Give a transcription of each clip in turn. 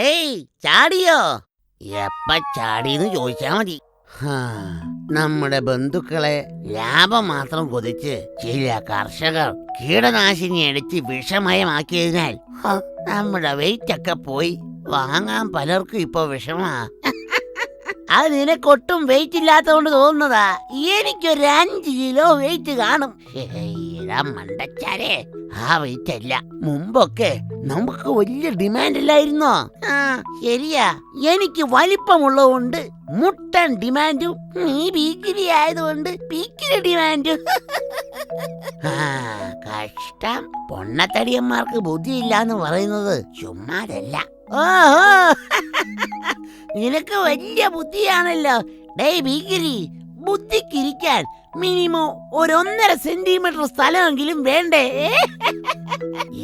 ഏയ് ചാടിയോ? എപ്പ ചാടിയെന്ന് ചോദിച്ചാ മതി. നമ്മുടെ ബന്ധുക്കളെ ലാഭം മാത്രം കൊതിച്ച് ചില കർഷകർ കീടനാശിനി അടിച്ച് വിഷമയമാക്കിയതിനാൽ നമ്മുടെ വെയിറ്റൊക്കെ പോയി. വാങ്ങാൻ പലർക്കും ഇപ്പൊ വിഷമാ. അത് നിനക്കൊട്ടും വെയിറ്റ് ഇല്ലാത്തതുകൊണ്ട് തോന്നുന്നതാ. എനിക്കൊരു 5 കിലോ വെയിറ്റ് കാണും. മണ്ടച്ചാരേ, ആ വെയിറ്റ് അല്ല. മുമ്പൊക്കെ നമുക്ക് വലിയ ഡിമാൻഡ് ഇല്ലായിരുന്നോ? ശരിയാ, എനിക്ക് വലിപ്പമുള്ളതുകൊണ്ട് മുട്ടൻ ഡിമാൻഡും, നീ പീക്കിരി ആയതുകൊണ്ട് പീക്കിരി ഡിമാൻഡും. കഷ്ടം. പൊണ്ണത്തടിയന്മാർക്ക് ബുദ്ധിയില്ലാന്ന് പറയുന്നത് ചുമ്മാതല്ല. ഓഹോ, നിനക്ക് വലിയ ബുദ്ധിയാണല്ലോ. ഡേയ് ഭീകരി, ബുദ്ധിക്കിരിക്കാൻ മിനിമം 1.5 സെന്റിമീറ്റർ സ്ഥലമെങ്കിലും വേണ്ടേ?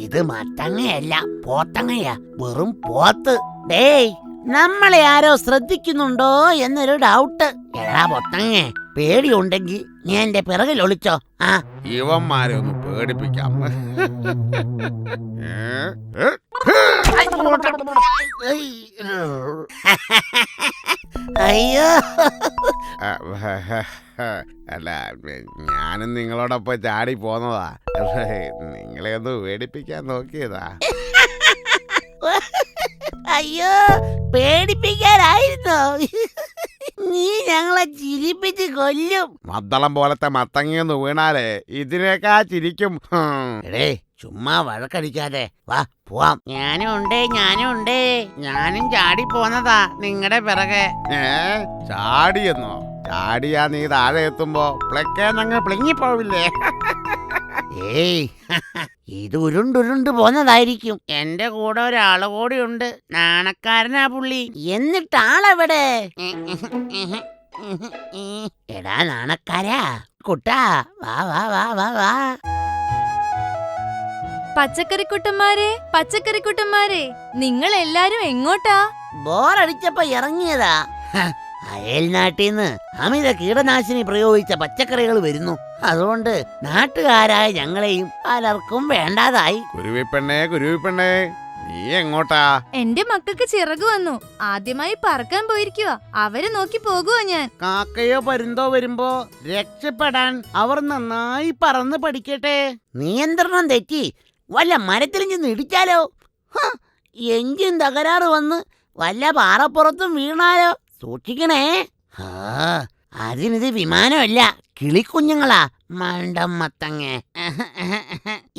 ഇത് മത്തങ്ങയല്ല, പോത്തങ്ങയാ, വെറും പോത്ത്. ഡേയ്, നമ്മളെ ആരോ ശ്രദ്ധിക്കുന്നുണ്ടോ എന്നൊരു ഡൗട്ട്. എടാ പൊത്തങ്ങേ, പേടിയുണ്ടെങ്കിൽ നീ എന്റെ പിറകിൽ ഒളിച്ചോ. ഇവന്മാരെ ഒന്ന് പേടിപ്പിക്കാം. അയ്യോ, അല്ല, ഞാനും നിങ്ങളോടൊപ്പം ചാടി പോന്നതാ. നിങ്ങളെ ഒന്ന് പേടിപ്പിക്കാൻ നോക്കിയതാ. അയ്യോ, പേടിപ്പിക്കാനായിരുന്നോ? നീ ഞങ്ങളെ ചിരിപ്പിച്ച് കൊല്ലും. മദ്ദളം പോലത്തെ മത്തങ്ങയൊന്ന് വീണാലേ ഇതിനേക്കാ ചിരിക്കും. എടേ, ചുമ്മാ വഴക്കടിക്കാതെ വാ പോവാം. ഞാനും ഉണ്ട്. ഞാനും ചാടി പോന്നതാ നിങ്ങളുടെ പിറകെ. ചാടിയെന്നോ? ചാടിയാ നീ താഴെ എത്തുമ്പോ പ്ലക്കേന്നങ്ങ് പ്ലിങ്ങിപ്പോവില്ലേ? ഏയ്, ഇത് ഉരുണ്ടുരുണ്ട് പോന്നതായിരിക്കും. എന്റെ കൂടെ ഒരാള് കൂടി ഉണ്ട്. നാണക്കാരനാ പുള്ളി. എന്നിട്ട് ആളെവിടെ? എടാ നാണക്കാരാ, കുട്ടാ, വാ വാ വാ വാ വാ. പച്ചക്കറിക്കുട്ടന്മാരെ, നിങ്ങൾ എല്ലാരും എങ്ങോട്ടാ? ബോറടിച്ചപ്പോ ഇറങ്ങിയതാ. അയൽ നാട്ടിന്ന് അമിത കീടനാശിനി പ്രയോഗിച്ച പച്ചക്കറികൾ വരുന്നു. അതുകൊണ്ട് നാട്ടുകാരായ ഞങ്ങളെയും പലർക്കും വേണ്ടാതായി. കുരുവിപ്പെണ്ണേ, നീ എങ്ങോട്ടാ? എന്റെ മക്കൾക്ക് ചിറകു വന്നു. ആദ്യമായി പറക്കാൻ പോയിരിക്കുക. അവരെ നോക്കി പോകുവാ ഞാൻ. കാക്കയോ പരുന്തോ വരുമ്പോ രക്ഷപ്പെടാൻ അവർ നന്നായി പറന്ന് പഠിക്കട്ടെ. നിയന്ത്രണം തെറ്റി വല്ല മരത്തിലും ചെന്ന് ഇടിച്ചാലോ? എഞ്ചിൻ തകരാറ് വന്ന് വല്ല പാറപ്പുറത്തും വീണാലോ? സൂക്ഷിക്കണേ. അതിനിത് വിമാനമല്ല, കിളിക്കുഞ്ഞുങ്ങളാ. മണ്ടം മത്തങ്ങ.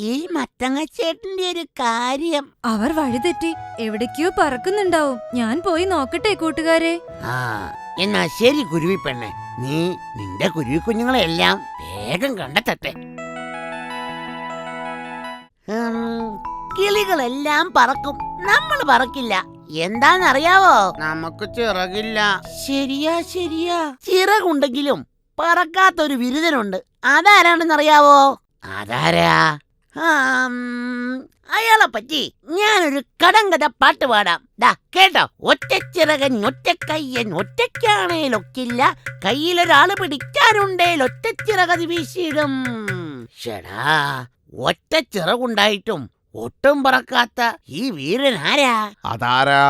ഈ മത്തങ്ങ ചേട്ടന്റെ ഒരു കാര്യം. അവർ വഴിതെറ്റി എവിടേക്കോ പറക്കുന്നുണ്ടാവും. ഞാൻ പോയി നോക്കട്ടെ കൂട്ടുകാരെ. എന്നാ ശരി കുരുവിപ്പെണ്ണെ, നീ നിന്റെ കുരുവിക്കുഞ്ഞുങ്ങളെല്ലാം വേഗം കണ്ടെത്തട്ടെ. കിളികളെല്ലാം പറക്കും, നമ്മൾ പറക്കില്ല. എന്താന്നറിയാവോ? നമുക്ക് ചിറകില്ല. ശരിയാ. ചിറകുണ്ടെങ്കിലും പറക്കാത്തൊരു വിരുദ്ധനുണ്ട്. അതാരാണെന്നറിയാവോ? അതാരാ? അയാളെ പറ്റി ഞാനൊരു കടങ്കഥ പാട്ട് പാടാം. കേട്ടോ. ഒറ്റച്ചിറകൻ ഒറ്റക്കയ്യൻ ഒറ്റയ്ക്കാണേലൊക്കില്ല, കയ്യിലൊരാള് പിടിക്കാനുണ്ടേൽ ഒറ്റച്ചിറകത് വീശിടും. ഷടാ, ഒറ്റ ചിറകുണ്ടായിട്ടും ഒട്ടും പറക്കാത്ത ഈ വീരൻ ആരാ? അതാരാ?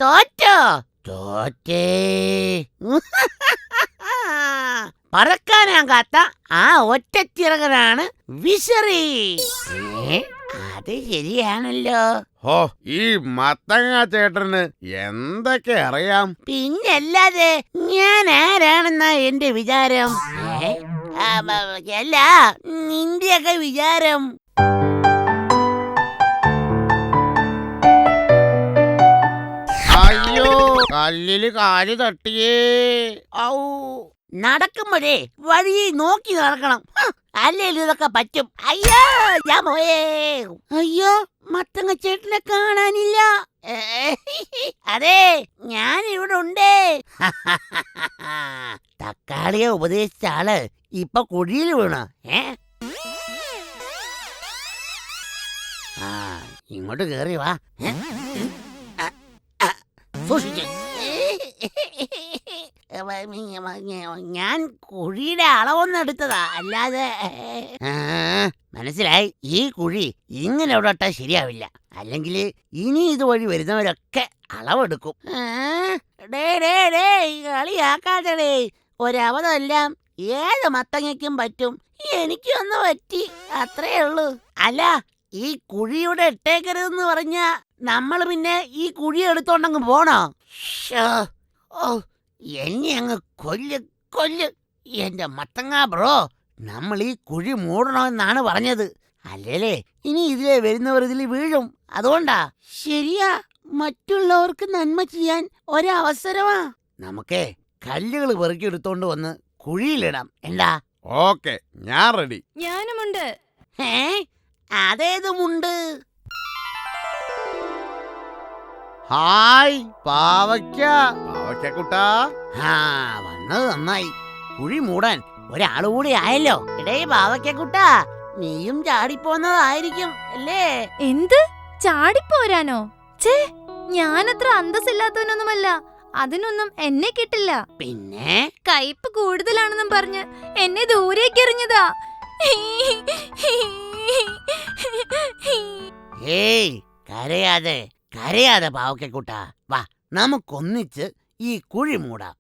തോറ്റേ. പറക്കാനാകാത്ത ആ ഒറ്റച്ചിറകനാണ് വിശറി. അത് ശരിയാണല്ലോ. ഈ മത്തങ്ങ ചേട്ടന് എന്തൊക്കെ അറിയാം? പിന്നല്ലാതെ ഞാൻ ആരാണെന്നാ എന്റെ വിചാരം? അല്ല, നിന്റെയൊക്കെ വിചാരം. അയ്യോ, കല്ലില് കാല് തട്ടിയേ. ഔ, നടക്കുമ്പോഴേ വഴി നോക്കി നടക്കണം. അല്ലേലും ഇതൊക്കെ പറ്റും. അയ്യോ, ഞാൻ പോയേ. അയ്യോ, മത്തങ്ങ ചേട്ടനെ കാണാനില്ല. അതെ, ഞാൻ ഇവിടെ ഉണ്ടേ. തക്കാളിയെ ഉപദേശിച്ച ആള് ഇപ്പൊ കുഴിയിൽ വീണോ? ഇങ്ങോട്ട് കേറി വാ. സൂക്ഷിച്ച്. ഞാൻ കുഴിയുടെ അളവൊന്നും എടുത്തതാ, അല്ലാതെ മനസ്സിലായി. ഈ കുഴി ഇങ്ങനെ ഇവിടോട്ടാ ശരിയാവില്ല, അല്ലെങ്കിൽ ഇനി ഇതുവഴി വരുന്നവരൊക്കെ അളവെടുക്കും. കളിയാക്കാതെ, ഒരവധമെല്ലാം ഏത് മത്തങ്ങയ്ക്കും പറ്റും, എനിക്കൊന്ന് പറ്റി, അത്രേ ഉള്ളൂ. അല്ല, ഈ കുഴിയുടെ ഇട്ടേക്കരുതെന്ന് പറഞ്ഞ നമ്മൾ പിന്നെ ഈ കുഴി എടുത്തോണ്ടങ്ങ് പോണോ? ഓ, എന്നെ അങ്ങ് കൊല്ല് എന്റെ മത്തങ്ങ ബ്രോ. നമ്മൾ ഈ കുഴി മൂടണമെന്നാണ് പറഞ്ഞത്, അല്ലേ? ഇനി ഇതിലെ വരുന്നവർ ഇതിൽ വീഴും, അതുകൊണ്ടാ. ശരിയാ, മറ്റുള്ളവർക്ക് നന്മ ചെയ്യാൻ ഒരവസരമാ. നമുക്കേ കല്ലുകൾ പെറുക്കിയെടുത്തോണ്ട് വന്ന് കുഴിയിലിടാം, എന്താ? ഓക്കെ, ഞാൻ റെഡി. ഞാനുമുണ്ട്. അതേതുമുണ്ട്? ഹായ് പാവയ്ക്കൂട്ടാ. വന്നത് നന്നായി. കുഴി മൂടാൻ ഒരാളുകൂടി ആയല്ലോ. ഇടേ പാവയ്ക്കുട്ടാ, നീയും ചാടിപ്പോന്നതായിരിക്കും അല്ലേ? എന്ത് ചാടിപ്പോരാനോ? ഛേ, ഞാനത്ര അന്തസ്സില്ലാത്തവനൊന്നുമല്ല, അതിനൊന്നും എന്നെ കിട്ടില്ല. പിന്നെ കയ്പ് കൂടുതലാണെന്നും പറഞ്ഞ് എന്നെ ദൂരേക്ക് എറിഞ്ഞതാ. ഏയ്, കരയാതെ പാവയ്ക്കുട്ടാ, വാ നമുക്കൊന്നിച്ച് ഈ കുഴി മൂടാം.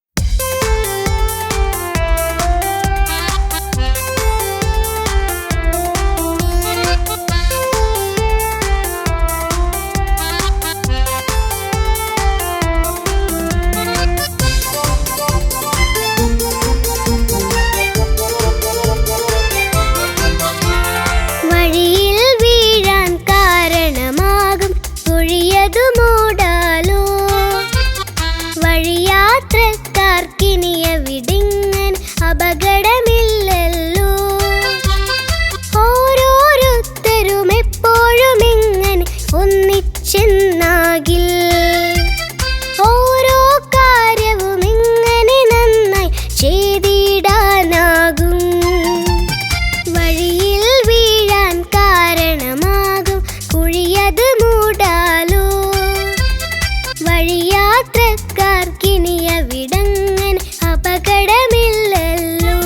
അപകടമില്ലല്ലോ, ഓരോരുത്തരും എപ്പോഴും ഇങ്ങനെ ഒന്നിച്ചെന്നാകിൽ ഓരോ കാര്യവും ഇങ്ങനെ നന്നായി ചെയ്തിടാനാകും. വഴിയിൽ വീഴാൻ കാരണമാകും കുഴിയത് മൂടാലോ, വഴിയാത്രക്കാർക്കിനിയ വിടങ്ങൻ അപകടമില്ലല്ലോ.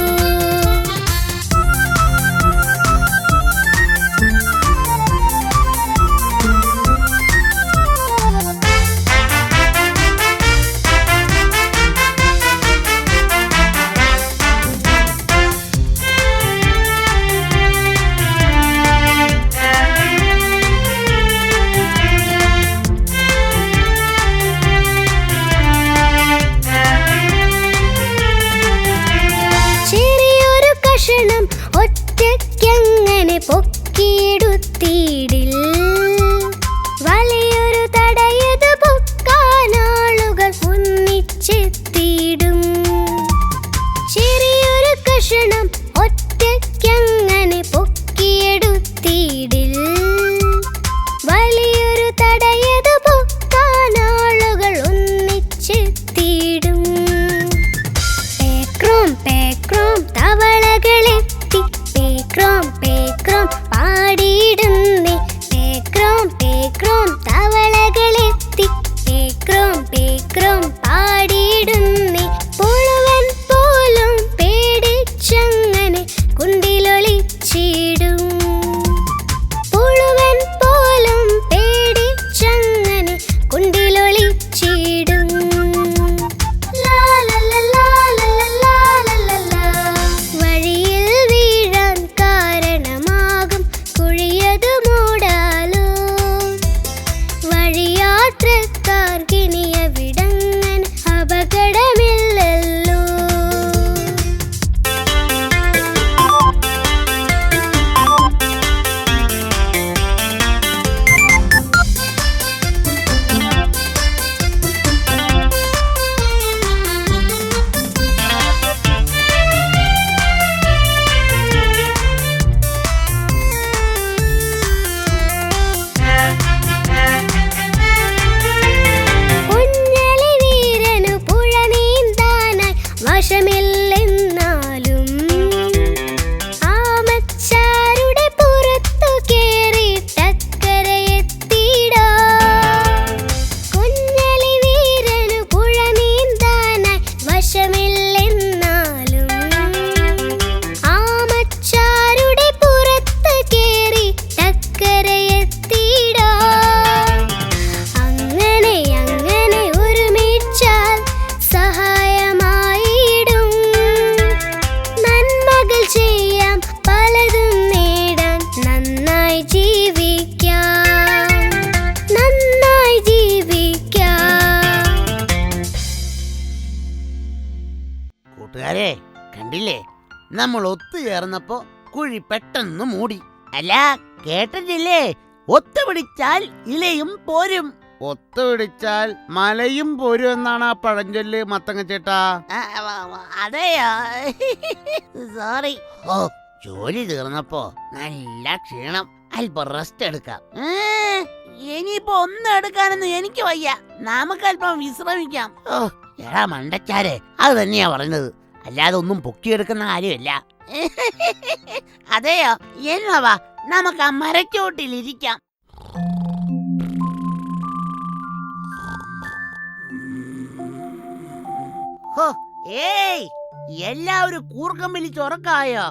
ഒറ്റയ്ക്കങ്ങനെ പൊക്കിയെടുത്തിടിൽ, വലിയൊരു തടയത് പൊക്കാനാളുകൾ ഒന്നിച്ചെത്തിയിടും. ചെറിയൊരു കഷണം ഒറ്റയ്ക്കങ്ങനെ പൊക്കിയെടുത്തിടിൽ, വലിയൊരു തടയത് പൊക്കാനാളുകൾ ഒന്നിച്ചെത്തിയിടും. പേക്രോം പേക്രോം തവളകളെത്തി, പേക്രോം പേക്രോം പാടിയിടുന്നേ, പേക്രോം പേക്രോം തവളകളെത്തി, പേക്രോം പേക്രോം പാടിയിടുന്നേ. പുഴുവൻ പോലും പേടിച്ചങ്ങനെ കുണ്ടിലൊളിച്ചിടും, പുഴുവൻ പോലും പേടിച്ചങ്ങനെ കുണ്ടിലൊളിച്ചിടും. വഴിയിൽ വീഴാൻ കാരണമാകും കുഴിയത് മൂടാലോ, വഴിയാത്രക്കാർക്കിനിയ വിടങ്ങൻ അപകടമില്ലല്ലോ. നമ്മൾ ഒത്തുചേർന്നപ്പോ കുഴി പെട്ടെന്ന് മൂടി. അല്ല, കേട്ടിട്ടില്ലേ? ഒത്തുപിടിച്ചാൽ ഇലയും പോരും. ഒത്തുപിടിച്ചാൽ മലയും പോരും എന്നാണ് ആ പഴഞ്ചൊല്ല് മത്തങ്ങ ചേട്ടാ. അതെയോ? സോറി. ഓ, ജോലി തീർന്നപ്പോ നല്ല ക്ഷീണം. അല്പം റെസ്റ്റ് എടുക്കാം. ഇനിയിപ്പോ ഒന്നും എടുക്കാനൊന്നും എനിക്ക് വയ്യ. നമുക്കല്പം വിശ്രമിക്കാം. ഓ, എടാ മണ്ടച്ചാരെ, അത് തന്നെയാ പറഞ്ഞത്. അല്ലാതെ ഒന്നും പൊക്കിയെടുക്കുന്ന കാര്യമല്ല. അതെയോ? എന്നവാ നമുക്ക് ആ മരച്ചോട്ടിലിരിക്കാം. ഹോ, ഏയ്, എല്ലാവരും കൂർക്കം വലിച്ചുറക്കായോ?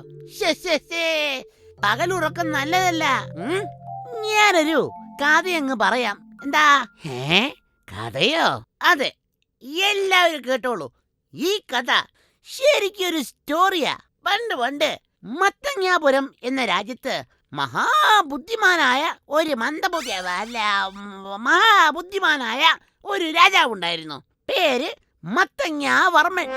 പകലുറക്കം നല്ലതല്ല. ഞാനൊരു കഥയങ്ങ് പറയാം. എന്താ? കഥയോ? അതെ, എല്ലാവരും കേട്ടോളൂ. ഈ കഥ ശരിക്കൊരു സ്റ്റോറിയാ. പണ്ട് മത്തങ്ങാപുരം എന്ന രാജ്യത്ത് മഹാബുദ്ധിമാനായ ഒരു രാജാവുണ്ടായിരുന്നു. പേര് മത്തങ്ങാവർമ്മൻ.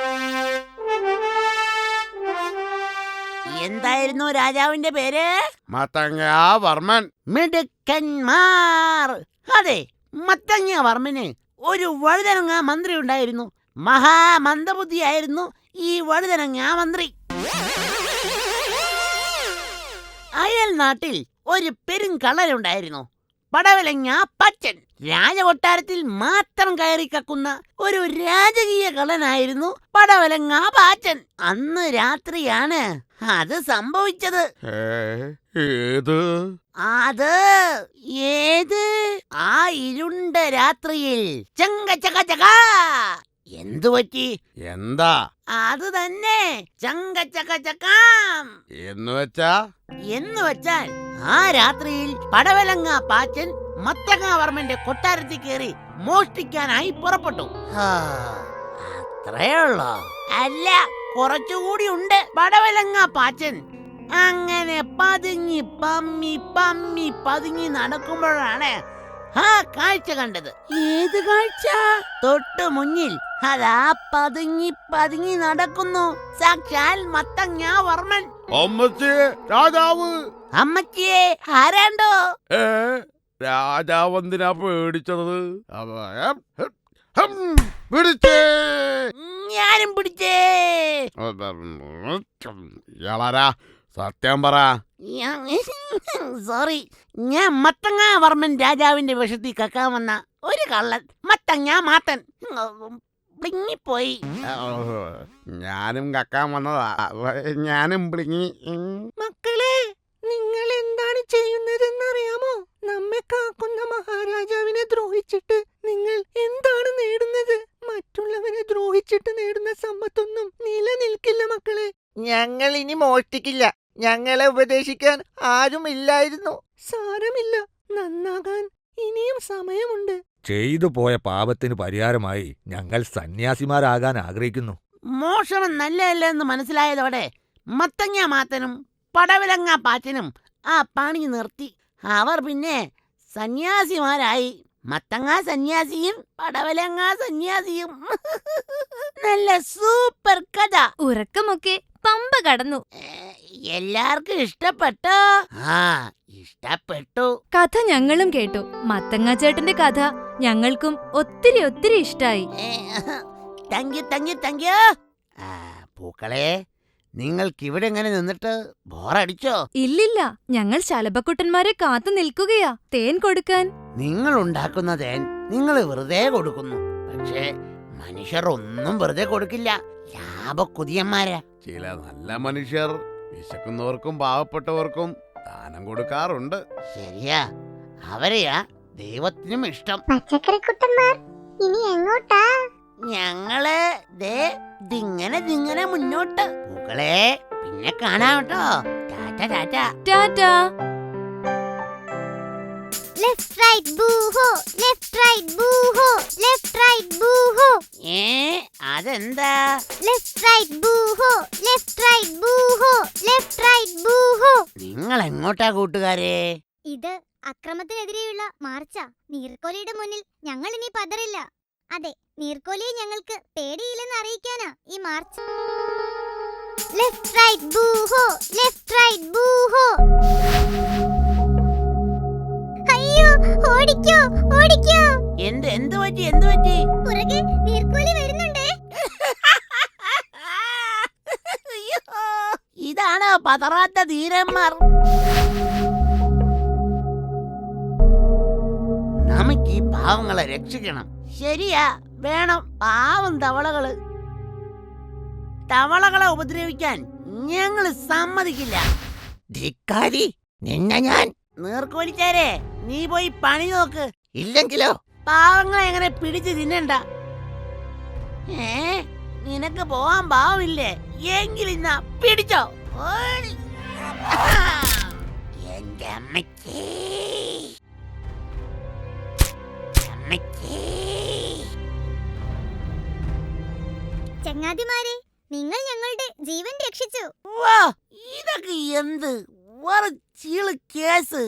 എന്തായിരുന്നു രാജാവിന്റെ പേര്? മത്തങ്ങാവർമ്മൻ. മിടുക്കന്മാർ. അതെ, മത്തങ്ങാവർമ്മന് ഒരു വഴുതനങ്ങ മന്ത്രി ഉണ്ടായിരുന്നു. മഹാമന്ദബുദ്ധിയായിരുന്നു ഈ വഴുതനങ്ങ മന്ത്രി. അയൽ നാട്ടിൽ ഒരു പെരുങ്കള്ളനുണ്ടായിരുന്നു, പടവലങ്ങ പച്ചൻ. രാജകൊട്ടാരത്തിൽ മാത്രം കയറി കക്കുന്ന ഒരു രാജകീയ കള്ളനായിരുന്നു പടവലങ്ങ പാച്ചൻ. അന്ന് രാത്രിയാണ് അത് സംഭവിച്ചത്. ഏത് ആ ഇരുണ്ട രാത്രിയിൽ ചങ്ക എന്തു പറ്റി? എന്താ? അത് തന്നെ, ചങ്കം എന്ന് വെച്ചാൽ ആ രാത്രിയിൽ പടവലങ്ങ പാച്ചൻ മത്തങ്ങാവർമ്മന്റെ കൊട്ടാരത്തിൽ കയറി മോഷ്ടിക്കാനായി പുറപ്പെട്ടു. അത്രയുള്ളോ? അല്ല, കുറച്ചുകൂടി ഉണ്ട്. പടവലങ്ങ പാച്ചൻ അങ്ങനെ പതുങ്ങി നടക്കുമ്പോഴാണ് ആ കാഴ്ച കണ്ടത്. ഏത് കാഴ്ച? തൊട്ടു മുന്നിൽ അതാ പതുങ്ങി നടക്കുന്നു സാക്ഷാൽ മത്തങ്ങാവർമ്മൻ. രാജാവ്. അമ്മച്ചിയെ ആരാണ്ടോ? രാജാവെന്തിനാ പേടിച്ചത്? ഞാനും പിടിച്ചേ. സത്യം പറ. സോറി, ഞാൻ മത്തങ്ങാവർമ്മൻ രാജാവിന്റെ വിഷത്തിൽ കക്കാൻ വന്ന ഒരു കള്ളൻ, മത്തങ്ങ മാത്തൻ. പ്ലിങ്ങിപ്പോയി. ഞാനും കക്കാൻ വന്നതാ. ഞാനും പ്ലിങ്ങി. മക്കളെ, നിങ്ങൾ എന്താണ് ചെയ്യുന്നതെന്നറിയാമോ? നമ്മെ കാക്കുന്ന മഹാരാജാവിനെ ദ്രോഹിച്ചിട്ട് നിങ്ങൾ എന്താണ് നേടുന്നത്? മറ്റുള്ളവരെ ദ്രോഹിച്ചിട്ട് നേടുന്ന സമ്പത്തൊന്നും നിലനിൽക്കില്ല മക്കളെ. ഞങ്ങൾ ഇനി മോഷ്ടിക്കില്ല. ഞങ്ങളെ ഉപദേശിക്കാൻ ആരുമില്ലായിരുന്നു. സാരമില്ല, നന്നാകാൻ ഇനിയും സമയമുണ്ട്. ചെയ്തു പോയ പാപത്തിന് പരിഹാരമായി ഞങ്ങൾ സന്യാസിമാരാകാൻ ആഗ്രഹിക്കുന്നു. മോഷണം നല്ലതല്ല എന്ന് മനസ്സിലായതോടെ മത്തങ്ങ മാത്തനും പടവലങ്ങ പാച്ചനും ആ പണി നിർത്തി. അവർ പിന്നെ സന്യാസിമാരായി. മത്തങ്ങ സന്യാസിയും പടവലങ്ങ സന്യാസിയും. നല്ല സൂപ്പർ കഥ. ഉറക്കമൊക്കെ പമ്പ കടന്നു. എല്ലാവർക്കും ഇഷ്ടപ്പെട്ടോ? ഇഷ്ടപ്പെട്ടു. കഥ ഞങ്ങളും കേട്ടു. മത്തങ്ങ ചേട്ടന്റെ കഥ ഞങ്ങൾക്കും ഒത്തിരി ഇഷ്ടായി. Thank you. പൂക്കളെ, നിങ്ങൾക്കിവിടെ എങ്ങനെ നിന്നിട്ട് ബോറടിച്ചോ? ഇല്ലില്ല, ഞങ്ങൾ ശലഭക്കുട്ടന്മാരെ കാത്തു നിൽക്കുകയാ തേൻ കൊടുക്കാൻ. നിങ്ങൾ ഉണ്ടാക്കുന്ന തേൻ നിങ്ങൾ വെറുതെ കൊടുക്കുന്നു. പക്ഷേ മനുഷ്യർ ഒന്നും വെറുതെ കൊടുക്കില്ല. ലാഭക്കുതിയന്മാരാ. ചില നല്ല മനുഷ്യർ വിശക്കുന്നവർക്കും പാവപ്പെട്ടവർക്കും ദാനം കൊടുക്കാറുണ്ട്. ശരിയാ, അവരെയാ ദൈവത്തിനും ഇഷ്ടം. പച്ചക്കറിക്കുട്ടന്മാർ ഇനി എങ്ങോട്ടാ? ഞങ്ങള് ദിങ്ങനെ മുന്നോട്ട്. പൂക്കളെ, പിന്നെ കാണാം കേട്ടോ. ടാറ്റാ. ലെഫ്റ്റ് റൈറ്റ് ബൂഹോ, ലെഫ്റ്റ് റൈറ്റ് ബൂഹോ, ലെഫ്റ്റ് റൈറ്റ് ബൂഹോ. അതെന്താ? ലെഫ്റ്റ് റൈറ്റ് ബൂഹോ, ലെഫ്റ്റ് റൈറ്റ് ബൂഹോ, ലെഫ്റ്റ് റൈറ്റ് ബൂഹോ. നിങ്ങൾ എങ്ങോട്ടാ കൂട്ടുകാരെ? ഇത് അക്രമത്തിനെതിരെയുള്ള മാർച്ചാ. നീർക്കോലിയുടെ മുന്നിൽ ഞങ്ങൾ ഇനി പതറില്ല. അതെ, നീർക്കോലിയെ ഞങ്ങൾക്ക് പേടിയില്ലെന്ന് അറിയിക്കാനാ ഈ മാർച്ച്. ലെഫ്റ്റ് റൈറ്റ് ബൂഹോ ലെഫ്റ്റ് റൈറ്റ് ബൂഹോ. അയ്യോ ഓടിക്കോ ഓടിക്കോ. എന്ത് പറ്റി പുറകെ നീർക്കോലി വരുന്നുണ്ടേ. അയ്യോ, ഇതാണ് പതറാത്ത ധീരന്മാർ. നമുക്ക് ഈ പാവങ്ങളെ രക്ഷിക്കണം. ശരിയാ, വേണം. പാവം തവളകളെ ഉപദ്രവിക്കാൻ ഞങ്ങൾ സമ്മതിക്കില്ല. ധിക്കാരി, നിന്നെ ഞാൻ. നീർക്കോലിച്ചാരെ, നീ പോയി പണി നോക്ക്. ഇല്ലെങ്കിലോ പാവങ്ങളെ എങ്ങനെ പിടിച്ച് തിന്നണ്ട. നിനക്ക് പോവാൻ പാവമില്ലേ? എങ്കിലിന്നാ പിടിച്ചോ. ഓടി. എന്റെ അമ്മയ്ക്ക് ചങ്ങാതിമാരെ, നിങ്ങൾ ഞങ്ങളുടെ ജീവൻ രക്ഷിച്ചു. വാ, ഇതൊക്കെ എന്ത് വേറെ ചീള് കേസ്.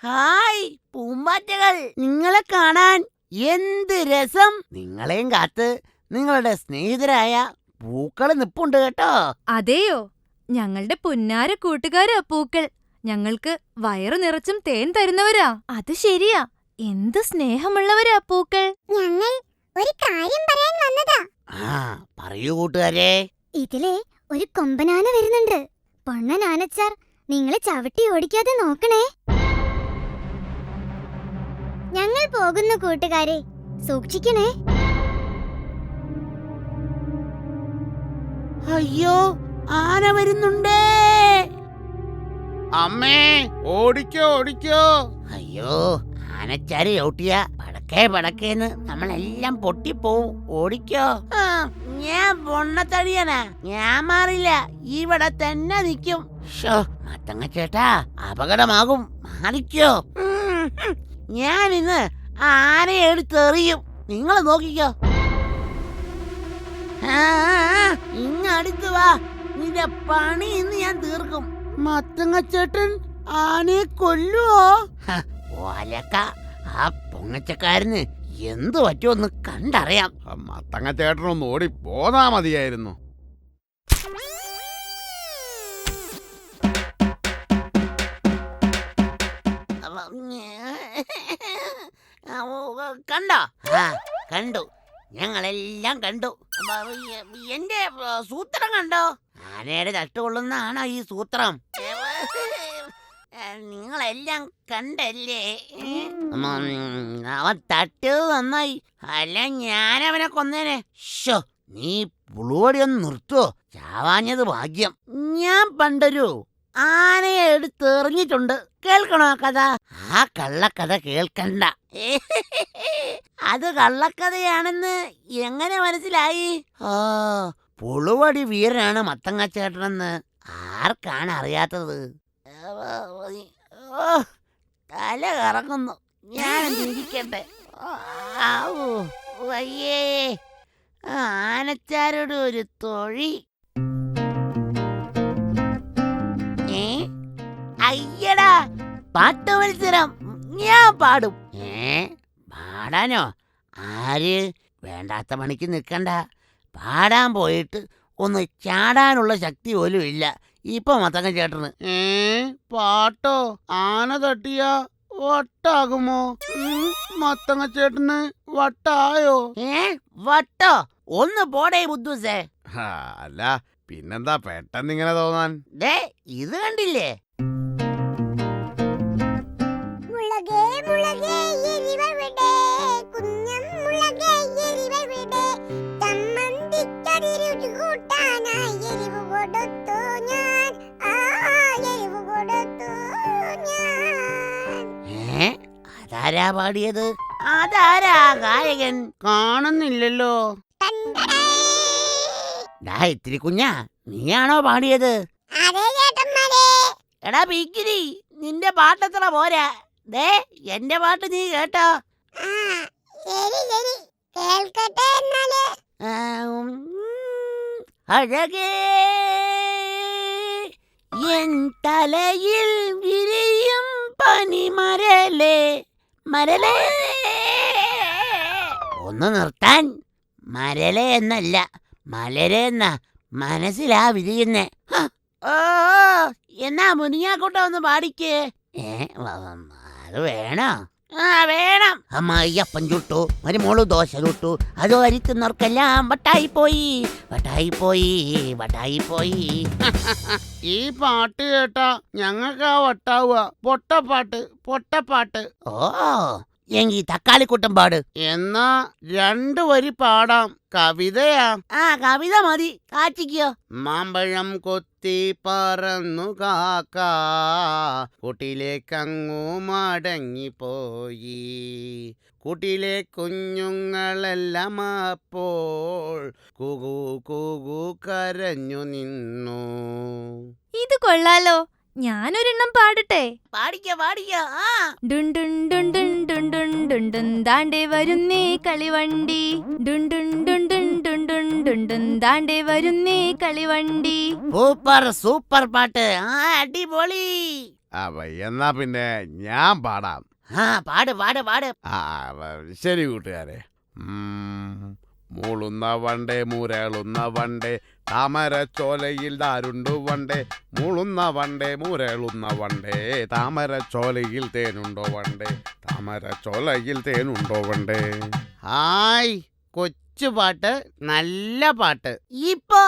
ഹായ് പൂമ്പാറ്റകൾ, നിങ്ങളെ കാണാൻ എന്ത് രസം. നിങ്ങളെയും കാത്ത് നിങ്ങളുടെ സ്നേഹിതരായ പൂക്കള് നിപ്പുണ്ട് കേട്ടോ. അതെയോ? ഞങ്ങളുടെ പുന്നാര കൂട്ടുകാരാ പൂക്കൾ. ഞങ്ങൾക്ക് വയറു നിറച്ചും തേൻ തരുന്നവരാ. അത് ശരിയാ. എന്ത് സ്നേഹമുള്ളവരാ പൂക്കൾ. ഞങ്ങൾ ഒരു കാര്യം പറയാൻ വന്നതാ. ആ പറയൂ കൂട്ടുകാരെ. ഇതിലെ ഒരു കൊമ്പനാന വരുന്നുണ്ട്. പൊണ്ണനാനച്ചാർ, നിങ്ങളെ ചവിട്ടി ഓടിക്കാതെ നോക്കണേ. ഞങ്ങൾ പോകുന്നു കൂട്ടുകാരെ, സൂക്ഷിക്കണേ. അയ്യോ, ആന വരുന്നുണ്ടേ. അമ്മേ, ഓടിക്കോ ഓടിക്കോ. അയ്യോ, ആനച്ചാര് ചവിട്ടിയ പടക്കേ പടക്കേന്ന് നമ്മളെല്ലാം പൊട്ടിപ്പോവും. ഓടിക്കോ. ഞാൻ പൊണ്ണത്തടിയനാ, ഞാൻ മാറില്ല, ഇവിടെ തന്നെ നിൽക്കും. മത്തങ്ങ ചേട്ടാ, അപകടമാകും, മാറിക്കോ. ഞാനിന്ന് ആനയെ എടുത്തെറിയും, നിങ്ങൾ നോക്കിക്കോ. ഇങ്ങടുത്ത് വാ, നിന്റെ പണി ഇന്ന് ഞാൻ തീർക്കും. മത്തങ്ങച്ചേട്ടൻ ആനയെ കൊല്ലുവോ? ഓലക്ക, ആ പൊങ്ങച്ചക്കാരന് എന്തു പറ്റുമെന്ന് കണ്ടറിയാം. മത്തങ്ങച്ചേട്ടനൊന്ന് ഓടി പോന്നാ മതിയായിരുന്നു. കണ്ടോ? ആ കണ്ടു, ഞങ്ങളെല്ലാം കണ്ടു. എന്റെ സൂത്രം കണ്ടോ? ആനയുടെ തട്ടുകൊള്ളുന്നതാണോ ഈ സൂത്രം? നിങ്ങളെല്ലാം കണ്ടല്ലേ? അവൻ തട്ടിയത് നന്നായി, അല്ല ഞാനവനെ കൊന്നേനെ. നീ പുളുവടി ഒന്ന് നിർത്തുവോ? ചാവാഞ്ഞത് ഭാഗ്യം. ഞാൻ പണ്ടൊരു ആനയെ എടുത്തെറിഞ്ഞിട്ടുണ്ട്. കേൾക്കണോ കഥ? ആ കള്ളക്കഥ കേൾക്കണ്ട. അത് കള്ളക്കഥയാണെന്ന് എങ്ങനെ മനസ്സിലായി? ഓ, പുളുവടി വീരനാണ് മത്തങ്ങച്ചേട്ടനെന്ന് ആർക്കാണ് അറിയാത്തത്? തല കറങ്ങുന്നു, ഞാൻ ഇരിക്കട്ടെ. വയ്യേ, ആനച്ചാരുടെ ഒരു തൊഴി. അയ്യടാ, പാട്ട് മത്സരം ഞാൻ പാടും. പാടാനോ? ആര്? വേണ്ടാത്ത പണിക്ക് നിൽക്കണ്ട. പാടാൻ പോയിട്ട് ഒന്ന് ചാടാനുള്ള ശക്തി പോലും ഇല്ല ഇപ്പൊ മത്തങ്ങ ചേട്ടന്. പാട്ടോ? ആന തട്ടിയ വട്ടാകുമോ? മത്തങ്ങച്ചേട്ടന് വട്ടായോ? വട്ടോ? ഒന്ന് പോടേ ബുദ്ധൂസേ. അല്ല പിന്നെന്താ പെട്ടെന്ന് ഇങ്ങനെ തോന്നാൻ? ദേ ഇത് കണ്ടില്ലേ? മുളകേ മുളകേ എരിവവിടെ, കുഞ്ഞം മുളകേ എരിവവിടെ, ചമ്മന്തിക്കതിരുചി കൂട്ടാനായി എരിവ് കൊടുത്തു ഞാൻ, എരിവ് കൊടുത്തു ഞാൻ. അതാരാ പാടിയത്? അതാരാ ഗായകൻ? കാണുന്നില്ലല്ലോ. ഇത്തിരി കുഞ്ഞാ, നീയാണോ പാടിയത്? അതെ ചേട്ടന്മാരെ. എടാ പീക്കിരി, നിന്റെ പാട്ടത്ര പോരാ. ദേ എന്റെ പാട്ട് നീ കേട്ടോ? ശരി ശരി, കേൾക്കട്ടെ എന്നാല്. അഴകേ എൻ തലയിൽ വിരിയും പനിമരലേ, മരലേ. ഒന്ന് നിർത്താൻ. മരലേ എന്നല്ല, മലരേ എന്നാ മനസ്സിലാ വിരിയുന്നേ. എന്നാ മുനിയാക്കൂട്ടം ഒന്ന് പാടിക്കേ. അത് വേണോ? വേണം. അമ്മായി അപ്പം ചുട്ടു, മരുമോള് ദോശ ചുട്ടു, അത് വരിക്കുന്നവർക്കെല്ലാം വട്ടായി പോയി, വട്ടായി പോയി, വട്ടായി പോയി. ഈ പാട്ട് കേട്ടാ ഞങ്ങൾക്കാ വട്ടാവുക. പൊട്ടപ്പാട്ട്, പൊട്ടപ്പാട്ട്. ഓ, എങ്കി തക്കാളിക്കുട്ടം പാട്. എന്നാ 2 വരി പാടാം. കവിതയാ? കവിത മതി, കാച്ചിക്കോ. മാമ്പഴം കൊത്തി പറന്നു കാക്ക കൂട്ടിലേക്കങ്ങു മടങ്ങിപ്പോയി, കൂട്ടിലെ കുഞ്ഞുങ്ങളെല്ലാം അപ്പോൾ കുകു കുകു കരഞ്ഞു നിന്നു. ഇത് കൊള്ളാലോ. ഞാനൊരെണ്ണം പാടട്ടെ. പാടിക്കോ പാടിക്കോ. ഡുണ്ടുൺ ഡുണ്ടുൺ ഡുണ്ടുൺ ഡുണ്ടുൺ ദാണ്ടേ വരുന്നേ കളിവണ്ടി, ഡുണ്ടുൺ ഡുണ്ടുൺ ഡുണ്ടുൺ ഡുണ്ടുൺ ദാണ്ടേ വരുന്നേ കളിവണ്ടി. സൂപ്പർ സൂപ്പർ പാട്ട്, അടിപൊളി. എന്നാ പിന്നെ ഞാൻ പാടാം. പാട് പാട് പാട്. ശരി കൂട്ടുകാരെ. മൂളുന്ന വണ്ടേ മുരളുന്ന വണ്ടേ താമരച്ചോലയിൽ ദാരുണ്ടു വണ്ടേ മൂളുന്ന വണ്ടേ മുരളുന്ന വണ്ടേ താമരച്ചോലയിൽ തേനുണ്ടോ വണ്ടേ താമരച്ചോലയിൽ തേനുണ്ടോ വണ്ടേ. ഹായ്, കൊച്ചു പാട്ട്, നല്ല പാട്ട്. ഇപ്പോ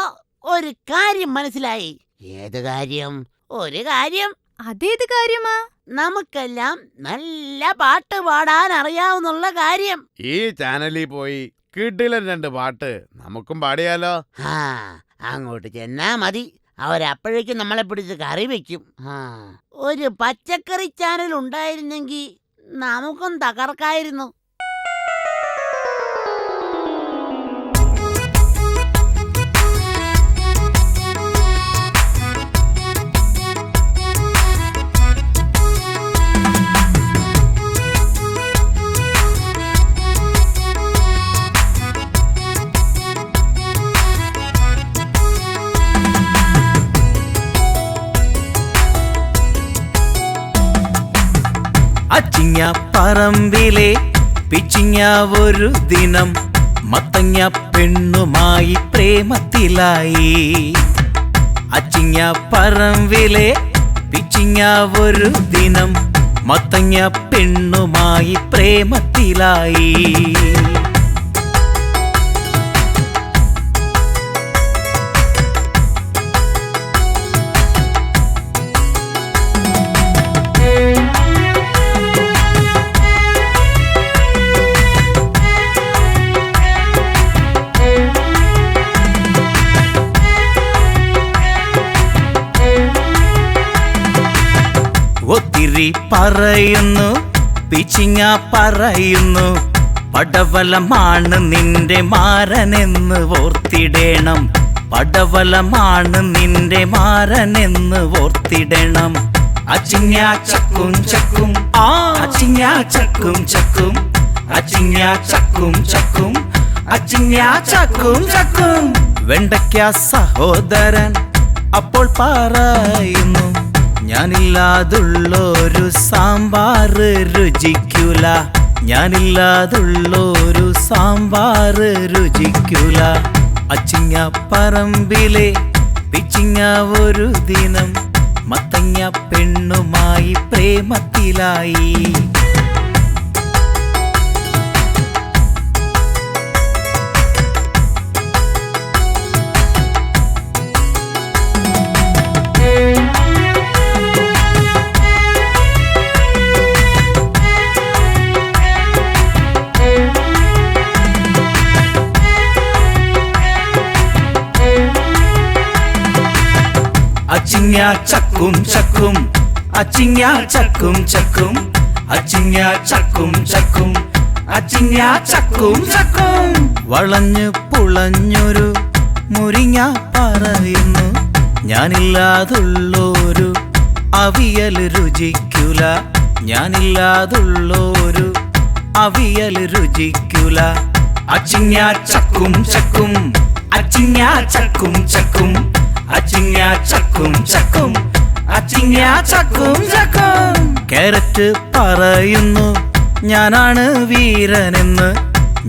ഒരു കാര്യം മനസ്സിലായി. ഏത് കാര്യം? ഒരു കാര്യം. അതേത് കാര്യമാ? നമുക്കെല്ലാം നല്ല പാട്ട് പാടാൻ അറിയാവുന്നുള്ള കാര്യം. ഈ ചാനലിൽ പോയി കിടിലൻ 2 പാട്ട് നമുക്കും പാടിയാലോ? ആ, അങ്ങോട്ട് ചെന്നാ മതി. അവരപ്പോഴേക്കും നമ്മളെ പിടിച്ച് കറി വെക്കും. ഒരു പച്ചക്കറി ചാനൽ ഉണ്ടായിരുന്നെങ്കിൽ നമുക്കും തകർക്കായിരുന്നു. അച്ചിങ്ങ പറമ്പിലെ പിച്ചിങ്ങ ഒരു ദിനം മത്തങ്ങ പെണ്ണുമായി പ്രേമത്തിലായി. അച്ചിങ്ങ പറമ്പിലെ പിച്ചിങ്ങ ഒരു ദിനം മത്തങ്ങ പെണ്ണുമായി പ്രേമത്തിലായി. ഒത്തിരി പറയുന്നു പിച്ചിങ്ങ പറയുന്നു പടവലമാണ് നിന്റെ മാരനെന്ന് ഓർത്തിടണം. പടവലമാണ് നിന്റെ മാരനെന്ന് ഓർത്തിടണം. അച്ചിങ്ങ ചക്കും ചക്കും അച്ചിങ്ങ ചക്കും ചക്കും അച്ചിങ്ങ ചക്കും ചക്കും അച്ചിങ്ങ ചക്കും ചക്കും. വെണ്ടയ്ക്ക സഹോദരൻ അപ്പോൾ പറയുന്നു ഞാനില്ലാതുള്ളൊരു സാമ്പാർ രുചിക്കൂല. ഞാനില്ലാതുള്ളൊരു സാമ്പാർ രുചിക്കൂല. അച്ചിങ്ങ പറമ്പിലെ പിച്ചിങ്ങ ഒരു ദിനം മത്തങ്ങ പെണ്ണുമായി പ്രേമത്തിലായി. അച്ചിങ്ങ ചക്കും ചക്കും അച്ചിങ്ങ ചക്കും ചക്കും അച്ചിങ്ങ ചക്കും ചക്കും അച്ചിങ്ങ ചക്കും ചക്കും. വളഞ്ഞു പുളഞ്ഞൊരു മുരിങ്ങ പറയുന്നു ഞാനില്ലാതുള്ളൊരു അവിയൽ രുചിക്കൂല. ഞാനില്ലാതുള്ളൊരു അവിയൽ രുചിക്കൂല. അച്ചിങ്ങ ചക്കും ചക്കും അച്ചിങ്ങ ചക്കും ചക്കും അച്ചിങ്ങ ചക്കും ചക്കും അച്ചിങ്ങ ചക്കും ചക്കും. കാരറ്റ് പറയുന്നു ഞാനാണ് വീരനെന്ന്.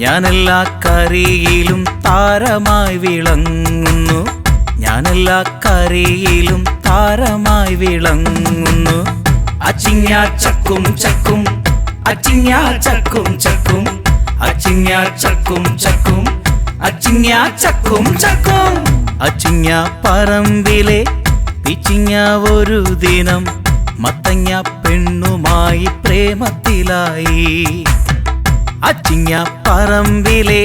ഞാനെല്ലാ കറിയിലും താരമായി വിളങ്ങുന്നു. ഞാനെല്ലാ കറിയിലും താരമായി വിളങ്ങുന്നു. അച്ചിങ്ങ ചക്കും ചക്കും അച്ചിങ്ങ ചക്കും ചക്കും അച്ചിങ്ങ ചക്കും ചക്കും അച്ചിങ്ങ ചക്കും ചക്കും. അച്ചിങ്ങ പറമ്പിലെ പിച്ചിങ്ങ ഒരു ദിനം മത്തങ്ങ പെണ്ണുമായി പ്രേമത്തിലായി. അച്ചിങ്ങ പറമ്പിലെ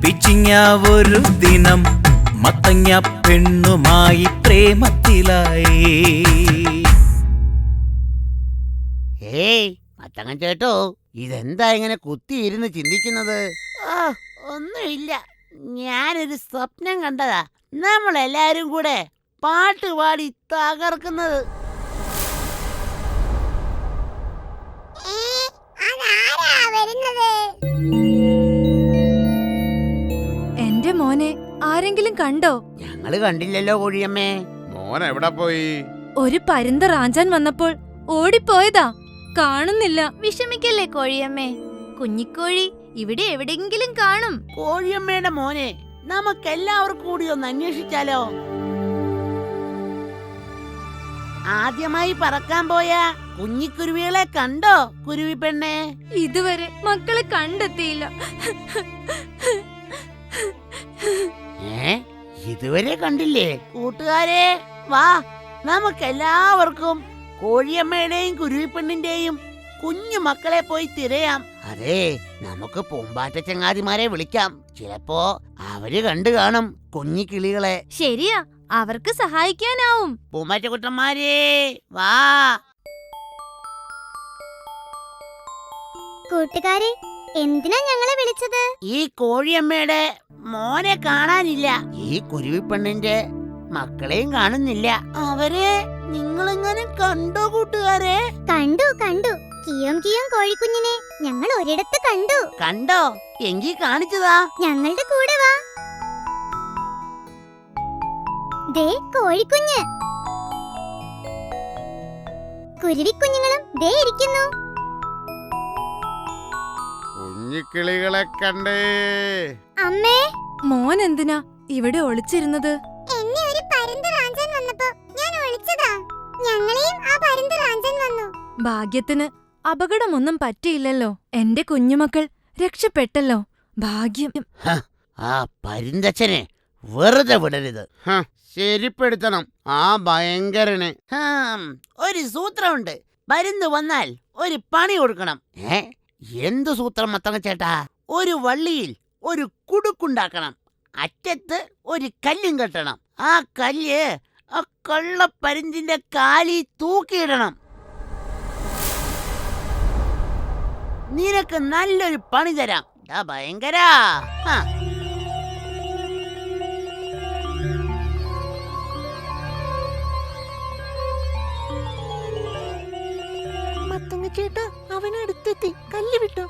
പിച്ചിങ്ങ ഒരു ദിനം മത്തങ്ങ പെണ്ണുമായി പ്രേമത്തിലായി. ഏയ് മത്തങ്ങൻ ചേട്ടോ, ഇതെന്താ ഇങ്ങനെ കുത്തിയിരുന്ന് ചിന്തിക്കുന്നത്? ഒന്നുമില്ല, ഞാനൊരു സ്വപ്നം കണ്ടതാ. നമ്മളെല്ലാരും കൂടെ പാട്ട് പാടി തകർക്കുന്നത്. എന്റെ മോനെ ആരെങ്കിലും കണ്ടോ? ഞങ്ങള് കണ്ടില്ലല്ലോ കോഴിയമ്മേ. മോൻ എവിടെ പോയി? ഒരു പരുന്ത് റാഞ്ചാൻ വന്നപ്പോൾ ഓടിപ്പോയതാ. കാണുന്നില്ല. വിഷമിക്കല്ലേ കോഴിയമ്മേ, കുഞ്ഞിക്കോഴി ഇവിടെ എവിടെയെങ്കിലും കാണും. കോഴിയമ്മയുടെ മോനെ നമുക്കെല്ലാവർക്കും കൂടി ഒന്ന് അന്വേഷിച്ചാലോ? ആദ്യമായി പറക്കാൻ പോയ കുഞ്ഞിക്കുരുവികളെ കണ്ടോ കുരുവി പെണ്ണെ? ഇതുവരെ മക്കളെ കണ്ടെത്തിയില്ല. ഇതുവരെ കണ്ടില്ലേ? കൂട്ടുകാരെ വാ, നമുക്കെല്ലാവർക്കും കോഴിയമ്മയുടെയും കുരുവിപ്പെണ്ണിന്റെയും കുഞ്ഞു മക്കളെ പോയി തിരയാം. അതെ, നമുക്ക് പൂമ്പാറ്റ ചങ്ങാതിമാരെ വിളിക്കാം. ചിലപ്പോ അവര് കണ്ടു കാണും കുഞ്ഞി കിളികളെ. ശരിയാ, അവർക്ക് സഹായിക്കാനാവും. പൂമ്പാറ്റ കുട്ടന്മാരേ വാ. കൂട്ടുകാരെ, എന്തിനാ ഞങ്ങളെ വിളിച്ചത്? ഈ കോഴിയമ്മയുടെ മോനെ കാണാനില്ല, ഈ കുരുവിപ്പെണ്ണിന്റെ മക്കളെയും കാണുന്നില്ല. അവരെ നിങ്ങളിങ്ങനെ കണ്ടോ കൂട്ടുകാരെ? കണ്ടു കണ്ടു, കിയോം കിയോം കോഴിക്കുഞ്ഞിനെ ഞങ്ങൾ ഒരിടത്ത് കണ്ടു. കണ്ടോ? എങ്കി കാണിച്ചതാ. ഞങ്ങളുടെ കൂടെ വാ. ദേ കോഴിക്കുഞ്ഞ്, കുരുവിക്കുഞ്ഞുങ്ങളും ദേ ഇരിക്കുന്നു. കുഞ്ഞിക്കിളികളെ കണ്ടേ. അമ്മേ, മോൻ എന്തിനാ ഇവിടെ ഒളിച്ചിരുന്നത്? എന്നെ ഒരു പരുന്ത് റാഞ്ചാൻ വന്നപ്പോ ഞാൻ ഒളിച്ചതാ. ഞങ്ങളെയും ആ പരുന്ത് റാഞ്ചാൻ വന്നു. ഭാഗ്യത്തിന് അപകടമൊന്നും പറ്റിയില്ലല്ലോ. എന്റെ കുഞ്ഞുമക്കൾ രക്ഷപ്പെട്ടല്ലോ. ഭാഗ്യം. ആ പരുന്തച്ഛനെ വെറുതെ വിടരുത്. ശരിപ്പെടുത്തണം ആ ഭയങ്കരനെ. ഒരു സൂത്രമുണ്ട്. പരുന്ത് വന്നാൽ ഒരു പണി കൊടുക്കണം. എന്ത് സൂത്രം മത്തങ്ങ ചേട്ടാ? ഒരു വള്ളിയിൽ ഒരു കുടുക്കുണ്ടാക്കണം. അറ്റത്ത് ഒരു കല്ലും കെട്ടണം. ആ കല്ല് ആ കള്ളപ്പരുന്തിന്റെ കാലിൽ തൂക്കിയിടണം. നിനക്ക് നല്ലൊരു പണി തരാം. ഭയങ്കര മത്തങ്ങ ചേട്ടാ, അവനടുത്തെത്തി. കല്ല് വിട്ടോ.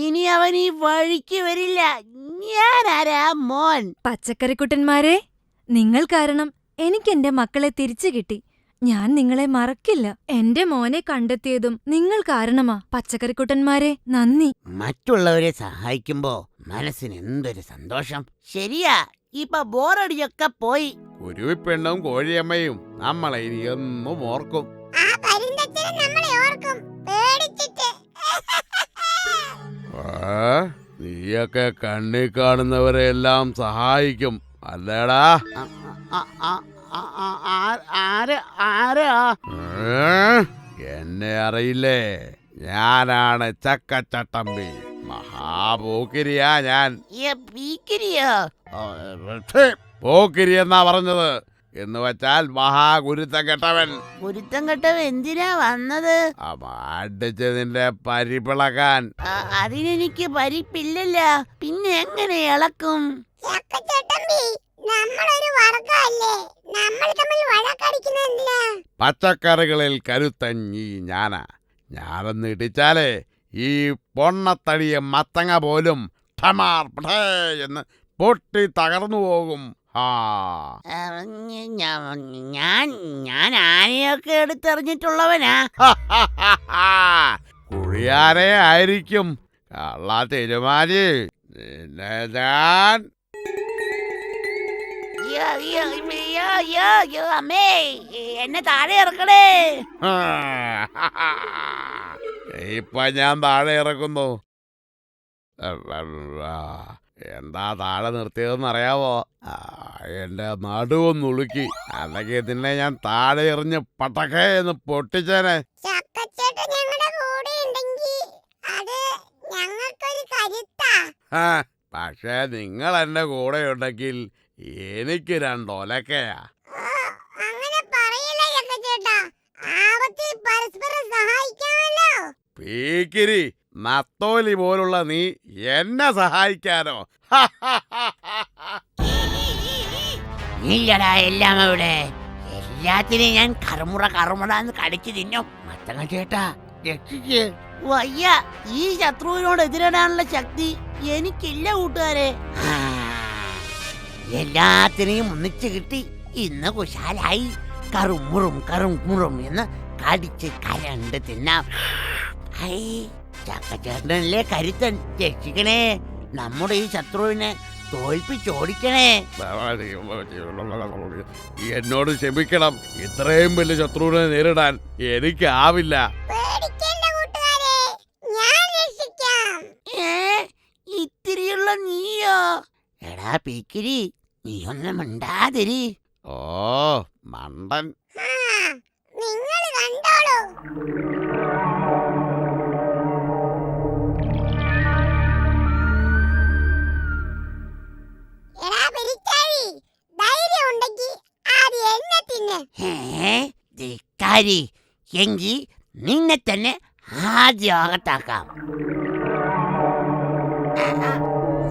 ഇനി അവൻ ഈ വഴിക്ക് വരില്ല. ഞാനാരാ മോൻ. പച്ചക്കറിക്കുട്ടന്മാരെ, നിങ്ങൾ കാരണം എനിക്ക് എന്റെ മക്കളെ തിരിച്ചു കിട്ടി. ഞാൻ നിങ്ങളെ മറക്കില്ല. എന്റെ മോനെ കണ്ടെത്തിയതും നിങ്ങൾ കാരണമാ. പച്ചക്കറിക്കുട്ടന്മാരെ, നന്ദി. മറ്റുള്ളവരെ സഹായിക്കുമ്പോ മനസ്സിന് എന്തൊരു സന്തോഷം. ശരിയാ, ഇപ്പൊ ബോറടിയൊക്കെ പോയി. കുരുവിപ്പെണ്ണും കോഴിയമ്മയും നമ്മളെ ഇനി എന്നും ഓർക്കും. ആ പരുന്തച്ഛനെ നമ്മളെ ഓർക്കും, പേടിച്ചിട്ട്. നീയൊക്കെ കണ്ണി കാണുന്നവരെ എല്ലാം സഹായിക്കും അല്ലേടാ? എന്നെ അറിയില്ലേ? ഞാനാണ് ചക്കച്ചട്ടമ്പി. മഹാപോക്കിരിയാ ഞാൻ. പോക്കിരി എന്നാ പറഞ്ഞത്. എന്ന് വെച്ചാൽ മഹാഗുരുത്തം കെട്ടവൻ. ഗുരുത്തം കെട്ടവൻ എന്തിനാ വന്നത്? അടിച്ചതിന്റെ പരിപ്പിളക്കാൻ. അതിനെനിക്ക് പരിപ്പില്ലല്ല, പിന്നെ എങ്ങനെ ഇളക്കും? പച്ചക്കറികളിൽ കരുത്തൻ ഈ ഞാനാ. ഞാനൊന്ന് ഇടിച്ചാലേ ഈ പൊണ്ണത്തടിയ മത്തങ്ങ പോലും ഠമാർ പഠേ എന്ന് പൊട്ടി തകർന്നു പോകും. ഞാൻ ആനയൊക്കെ എടുത്തെറിഞ്ഞിട്ടുള്ളവനാ. കുഴിയാനെ ആയിരിക്കും. കള്ള തിരുമാലി, നിന്നെ ഞാൻ. അമ്മേ, എന്നെ താഴെ ഇറക്കണേ. ഇപ്പൊ ഞാൻ താഴെ ഇറക്കുന്നു. എന്താ താഴെ നിർത്തിയതെന്ന് അറിയാവോ? എന്റെ നടുവൊന്നുളുക്കി. അല്ലെങ്കിൽ നിന്നെ ഞാൻ താഴെ എറിഞ്ഞ് പട്ടക്കേ എന്ന് പൊട്ടിച്ചേനെ. പക്ഷേ നിങ്ങൾ എന്റെ കൂടെ ഉണ്ടെങ്കിൽ എനിക്ക് രണ്ടൊലക്കയാ. പീക്കിരി, നത്തോലി പോലുള്ള നീ എന്നെ സഹായിക്കാനോ? ഇല്ലടാ, എല്ലാം അവിടെ. എല്ലാത്തിനെയും ഞാൻ കറുമുറന്ന് കടിച്ചു തിന്നും. മത്തങ്ങ ചേട്ടാ, രക്ഷിക്ക്. വയ്യ, ഈ ശത്രുവിനോട് എതിരിടാനുള്ള ശക്തി എനിക്കില്ല കൂട്ടുകാരെ. എല്ലാത്തിനെയും ഒന്നിച്ചു കിട്ടി. ഇന്ന് കുശാലായി. കറുമുറും കറുമുറും എന്ന് കടിച്ച് കരണ്ട് തിന്നാം. ഐ, ചക്കച്ചേട്ടനല്ലേ കരുത്തൻ. രക്ഷിക്കണേ, നമ്മുടെ ഈ ശത്രുവിനെ തോൽപ്പിച്ചോടിക്കണേ. എന്നോട് ക്ഷമിക്കണം, ഇത്രയും വലിയ ശത്രുവിനെ നേരിടാൻ എനിക്കാവില്ല. പേടിക്കേണ്ട കൂട്ടുകാരെ, ഞാൻ രക്ഷിക്കാം. ഇത്തിരിയുള്ള നീയോ? എടാ പീക്കിരി, നീയൊന്നും മിണ്ടാതിരി. ഓ മണ്ടൻ. നിങ്ങൾ കണ്ടോളൂ. എടാ പെരിച്ചാഴി, ധൈര്യം ഉണ്ടെങ്കിൽ ആദ്യം എന്നെ തിന്ന്. ധിക്കാരി, എങ്കി നിന്നെ തന്നെ ആദ്യം അകത്താക്കാം.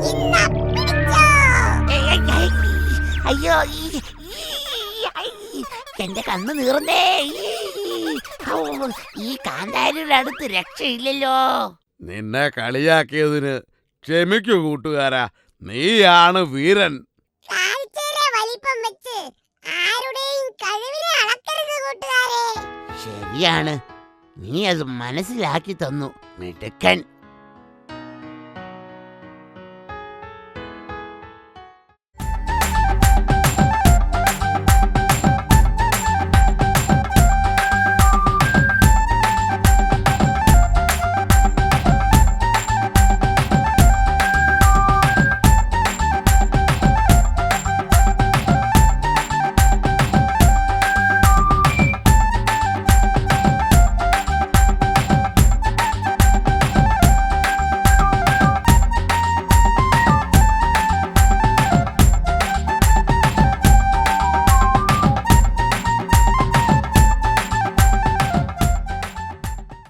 ഇന്നാ പിടിച്ചോ. അയ്യോ, എന്റെ കണ്ണ് നീറുന്നേ. ഈ കാന്താരിയുടെ അടുത്ത് രക്ഷയില്ലല്ലോ. നിന്നെ കളിയാക്കിയതിന് ക്ഷമിക്കൂ കൂട്ടുകാരാ, നീയാണ് വീരൻ. കാഴ്ചയിലെ വലിപ്പം വെച്ച് ആരുടെയും കഴിവിനെ അളക്കരുത് കൂട്ടുകാരെ. ശരിയാണ്, നീ അത് മനസ്സിലാക്കി തന്നു. മിടുക്കൻ.